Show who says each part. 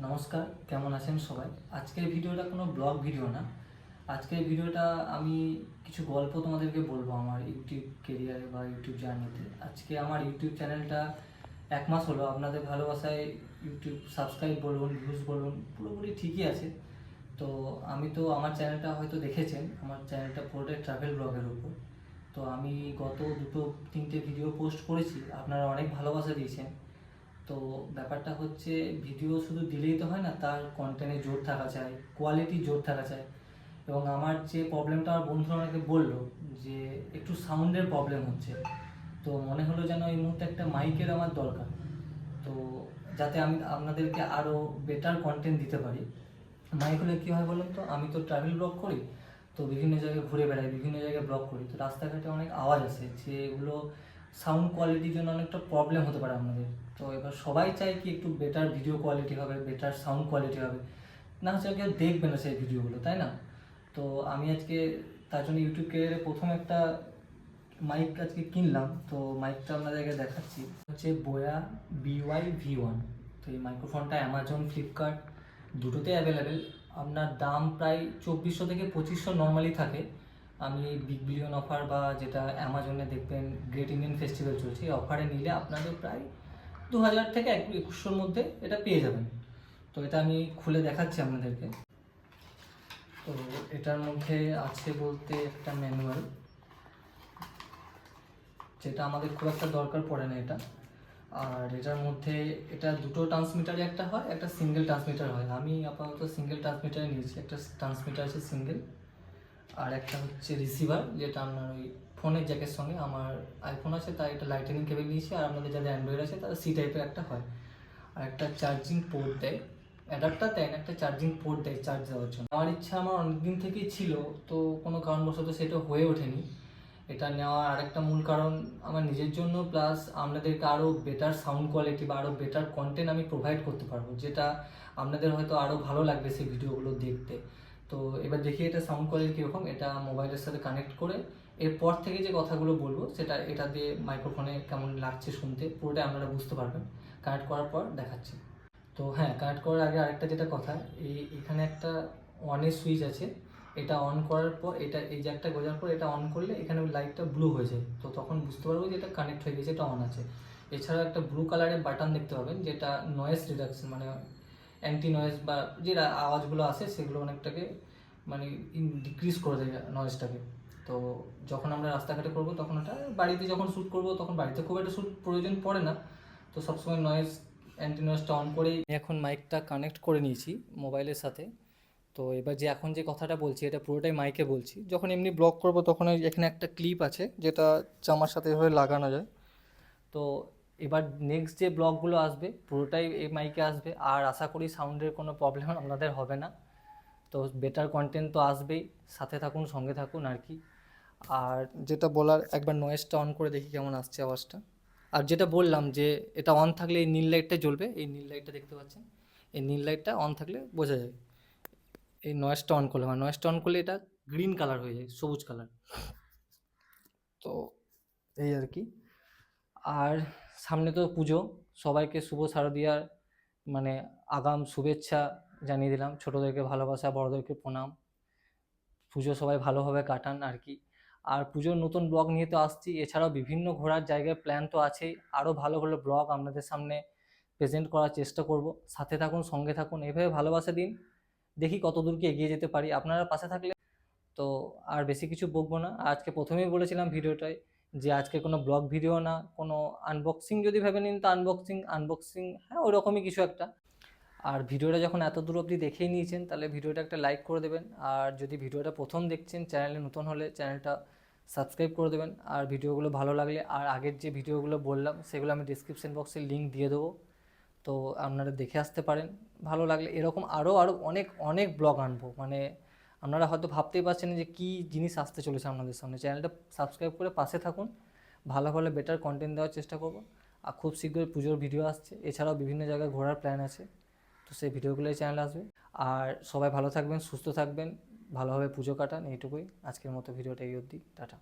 Speaker 1: নমস্কার, কেমন আছেন সবাই? আজকের ভিডিওটা কোনো ব্লগ ভিডিও না। আজকের ভিডিওটা আমি কিছু গল্প তোমাদেরকে বলবো আমার ইউটিউব কেরিয়ারে বা ইউটিউব জার্নিতে। আজকে আমার ইউটিউব চ্যানেলটা 1 মাস হলো। আপনাদের ভালোবাসায় ইউটিউব সাবস্ক্রাইব বলুন, ভিউজ বলুন, পুরোপুরি ঠিকই আছে। তো আমি তো আমার চ্যানেলটা হয়তো দেখেছেন, আমার চ্যানেলটা পুরোটাই ট্রাভেল ব্লগের উপর। তো আমি গত 2-3টে ভিডিও পোস্ট করেছি, আপনারা অনেক ভালোবাসা দিয়েছেন। তো ব্যাপারটা হচ্ছে, ভিডিও শুধু দিলেই তো হয় না, তার কন্টেন্টে জোর থাকা চাই, কোয়ালিটি জোর থাকা চাই। এবং আমার যে প্রবলেমটা আমার বন্ধুরা অনেকে বললো যে একটু সাউন্ডের প্রবলেম হচ্ছে, তো মনে হলো যেন এই মুহূর্তে একটা মাইকের আমার দরকার। তো যাতে আমি আপনাদেরকে আরও বেটার কন্টেন্ট দিতে পারি। মাইক হলে কী হয় বলুন তো, আমি তো ট্রাভেল ব্লগ করি, তো বিভিন্ন জায়গায় ঘুরে বেড়াই, বিভিন্ন জায়গায় ব্লগ করি, তো রাস্তাঘাটে অনেক আওয়াজ আসে, যেগুলো সাউন্ড কোয়ালিটির জন্য অনেকটা প্রবলেম হতে পারে আপনাদের। তো এবার সবাই চায় কি একটু বেটার ভিডিও কোয়ালিটি হবে, বেটার সাউন্ড কোয়ালিটি হবে, না হচ্ছে কেউ দেখবে না সেই ভিডিওগুলো, তাই না? তো আমি আজকে তার জন্য ইউটিউব ক্যারিয়ারে প্রথম একটা মাইক আজকে কিনলাম। তো মাইকটা আপনাদেরকে দেখাচ্ছি, হচ্ছে বোয়া BY-V1। তো এই মাইক্রোফোনটা অ্যামাজন, ফ্লিপকার্ট দুটোতে অ্যাভেলেবেল। আপনার দাম প্রায় 2400 থেকে 2500 নর্মালি থাকে। আমি বিগ বিলিয়ন অফার বা যেটা অ্যামাজনে দেখবেন গ্রেট ইন্ডিয়ান ফেস্টিভ্যাল চলছে, এই অফারে নিলে আপনাদের প্রায় 2000 থেকে 2100-র মধ্যে এটা পেয়ে যাবেন। তো এটা আমি খুলে দেখাচ্ছি আপনাদেরকে। তো এটার মধ্যে আছে বলতে একটা ম্যানুয়াল, যেটা আমাদের খুব একটা দরকার পড়ে না এটা। আর এটার মধ্যে এটা দুটো ট্রান্সমিটারে একটা হয়, একটা সিঙ্গেল ট্রান্সমিটার হয়। আমি আপাতত সিঙ্গেল ট্রান্সমিটারে নিয়েছি, একটা ট্রান্সমিটার আছে সিঙ্গেল, আর একটা হচ্ছে রিসিভার, যেটা আপনার ওই ফোনের জ্যাকের সঙ্গে। আমার আইফোন আছে তাই এটা লাইটেনিং কেবল নিয়েছি, আর আপনাদের যাদের অ্যান্ড্রয়েড আছে তারা সি টাইপের একটা হয়। আর একটা চার্জিং পোর্ট দেয়, অ্যাডাপ্টার দেয় না, একটা চার্জিং পোর্ট দেয় চার্জ দেওয়ার জন্য। আমার ইচ্ছা আমার অনেকদিন থেকেই ছিল, তো কোনো কারণবশত সেটা হয়ে ওঠেনি। এটা নেওয়ার আরেকটা মূল কারণ আমার নিজের জন্য, প্লাস আপনাদেরকে আরও বেটার সাউন্ড কোয়ালিটি বা আরও বেটার কন্টেন্ট আমি প্রোভাইড করতে পারবো, যেটা আপনাদের হয়তো আরও ভালো লাগবে সেই ভিডিওগুলো দেখতে। তো এবার দেখি এটা সাউন্ড কোয়ালিটি কীরকম, এটা মোবাইলের সাথে কানেক্ট করে এরপর থেকে যে কথাগুলো বলবো সেটা এটা দিয়ে মাইক্রোফোনে কেমন লাগছে শুনতে, পুরোটাই আপনারা বুঝতে পারবেন কানেক্ট করার পর দেখাচ্ছি। তো হ্যাঁ, কানেক্ট করার আগে আরেকটা যেটা কথা, এখানে একটা অনের সুইচ আছে। এটা অন করার পর এটা এই জ্যাকটা গোজার পর এটা অন করলে এখানে লাইটটা ব্লু হয়ে যায়, তো তখন বুঝতে পারবো যে এটা কানেক্ট হয়ে গেছে, এটা অন আছে। এছাড়াও একটা ব্লু কালারের বাটন দেখতে পাবেন, যেটা নয়েজ রিডাকশন, মানে অ্যান্টি নয়েজ বা যে আওয়াজগুলো আসে সেগুলো অনেকটাকে মানে ডিক্রিজ করে দেয় নয়েজটাকে। তো যখন আমরা রাস্তাঘাটে করবো তখন এটা, বাড়িতে যখন শ্যুট করবো তখন বাড়িতে খুব একটা শ্যুট প্রয়োজন পড়ে না, তো সবসময় নয়েজ অ্যান্টি নয়েজটা অন করেই এখন মাইকটা কানেক্ট করে নিয়েছি মোবাইলের সাথে। তো এবার যে এখন যে কথাটা বলছি এটা পুরোটাই মাইকে বলছি। যখন এমনি ব্লগ করব তখন এখানে একটা ক্লিপ আছে যেটা জামার সাথে এভাবে লাগানো যায়। তো এবার নেক্সট যে ব্লগগুলো আসবে পুরোটাই এই মাইকে আসবে, আর আশা করি সাউন্ডের কোনো প্রবলেম আপনাদের হবে না। তো বেটার কন্টেন্ট তো আসবেই, সাথে থাকুন, সঙ্গে থাকুন আর কি। আর যেটা বলার, একবার নয়েজটা অন করে দেখি কেমন আসছে আওয়াজটা। আর যেটা বললাম যে এটা অন থাকলে এই নীল লাইটটা জ্বলবে, এই নীল লাইটটা দেখতে পাচ্ছেন, এই নীল লাইটটা অন থাকলে বোঝা যায়। এই নয়েজটা অন করলে, নয়েজটা অন করলে এটা গ্রিন কালার হয়ে যায়, সবুজ কালার। তো এই আর কি। আর সামনে তো পুজো, সবাইকে শুভ শারদিয়ার মানে আগাম শুভেচ্ছা জানিয়ে দিলাম। ছোটোদেরকে ভালোবাসা, বড়োদেরকে প্রণাম। পুজো সবাই ভালোভাবে কাটান আর কি। আর পুজোর নতুন ব্লগ নিয়ে তো আসছি, এছাড়াও বিভিন্ন ঘোরার জায়গায় প্ল্যান তো আছেই, আরও ভালো ভালো ব্লগ আপনাদের সামনে প্রেজেন্ট করার চেষ্টা করব। সাথে থাকুন, সঙ্গে থাকুন, এভাবে ভালোবাসা দিন, দেখি কত দূর কি এগিয়ে যেতে পারি আপনারা পাশে থাকলে। তো আর বেশি কিছু বকবো না। আজকে প্রথমেই বলেছিলাম ভিডিওটায় যে আজকে কোনো ব্লগ ভিডিও না, কোনো আনবক্সিং যদি ভেবে নিন তো আনবক্সিং হ্যাঁ ওরকমই কিছু একটা। আর ভিডিওটা যখন এত দূর অবধি দেখেই নিয়েছেন তাহলে ভিডিওটা একটা লাইক করে দেবেন, আর যদি ভিডিওটা প্রথম দেখছেন, চ্যানেলে নতুন হলে চ্যানেলটা সাবস্ক্রাইব করে দেবেন। আর ভিডিওগুলো ভালো লাগলে, আর আগের যে ভিডিওগুলো বললাম সেগুলো আমি ডিসক্রিপশন বক্সে লিঙ্ক দিয়ে দেবো, তো আপনারা দেখে আসতে পারেন। ভালো লাগলে এরকম আরও আরও অনেক অনেক ব্লগ আনবো, মানে আপনারা হয়তো ভাবতেই পারছেন যে কী জিনিস আসতে চলেছে আপনাদের সামনে। চ্যানেলটা সাবস্ক্রাইব করে পাশে থাকুন, ভালো ভালো বেটার কন্টেন্ট দেওয়ার চেষ্টা করব। আর খুব শীঘ্রই পুজোর ভিডিও আসছে, এছাড়াও বিভিন্ন জায়গায় ঘোরার প্ল্যান আছে, তো সেই ভিডিওগুলোই চ্যানেলে আসবে। আর সবাই ভালো থাকবেন, সুস্থ থাকবেন, ভালোভাবে পুজো কাটান, এইটুকুই। আজকের মতো ভিডিওটা এই অবধি, টাটা।